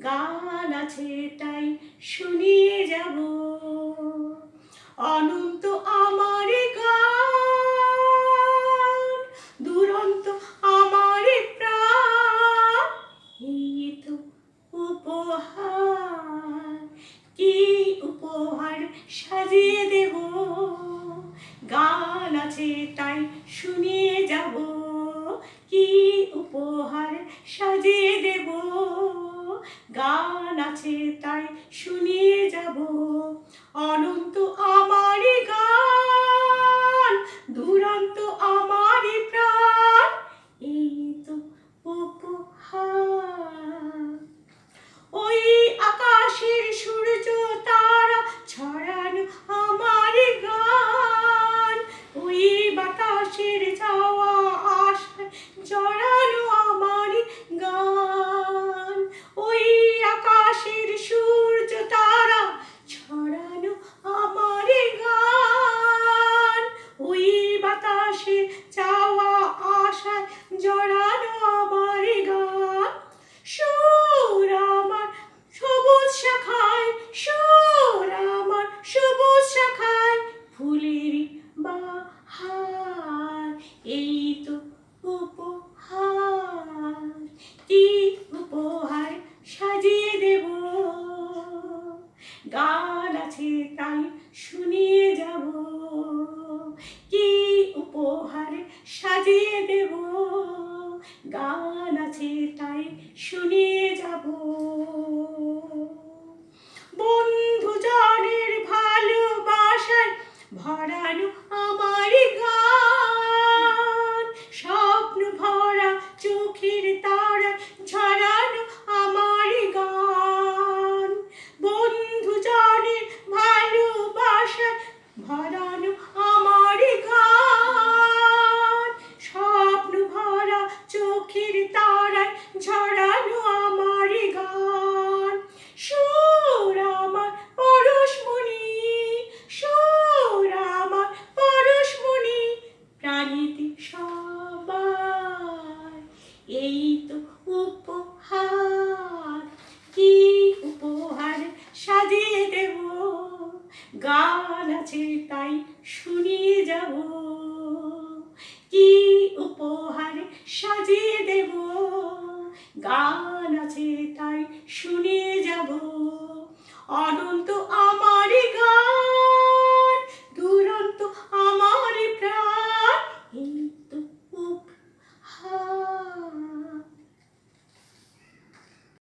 গান আছে তাই শুনিয়ে যাব। অনন্ত আমার গান, দুরন্ত আমার প্রাণ, এই তো উপহার। কি উপহার সাজিয়ে দেব, গান আছে তাই শুনিয়ে যাব। কি উপহার সাজিয়ে দেব, গান আছে তাই শুনিয়ে যাব। অনন্ত আমার গান, দুরন্ত আমার প্রাণ, এই তো উপহার। ওই আকাশের সূর্য তারা ছড়ানো আমার গান, ওই বাতাসের চাওয়া আশা জড়ানো আমার গান। ওই আকাশের সূর্য তারা ছড়ানো আমার গান, ওই বাতাসের চাওয়া আশা জড়ানো আমার গান। সুর আমার সবুজ শাখায়, সুর আমার সবুজ শাখায়, ফুলেরই বাহার, এই তো উপহার। কি উপহার সাজিয়ে দেব, গান আছে তাই শুনিয়ে যাব। কি উপহার সাজিয়ে দেব, গান আছে তাই শুনিয়ে যাব। বন্ধুজনের ভালোবাসায় ভরানো আমার গান, স্বপ্ন ভরা চোখের তারা ঝরানো আমার গান। বন্ধুজনের ভালোবাসায় ভরানো আমার গান, স্বপ্ন ভরা চোখের তারায় ঝরানো আমার গান। সুর আমার পরশমণি, সুর আমার পরশমণি, প্রাণীতে সবার, এই তো উপহার। কি উপহার সাজিয়ে দেব, গান আছে তাই শুনিয়ে যাব। কি উপহার সাজিয়ে দেব, গান আছে তাই শুনিয়ে যাব। অনন্ত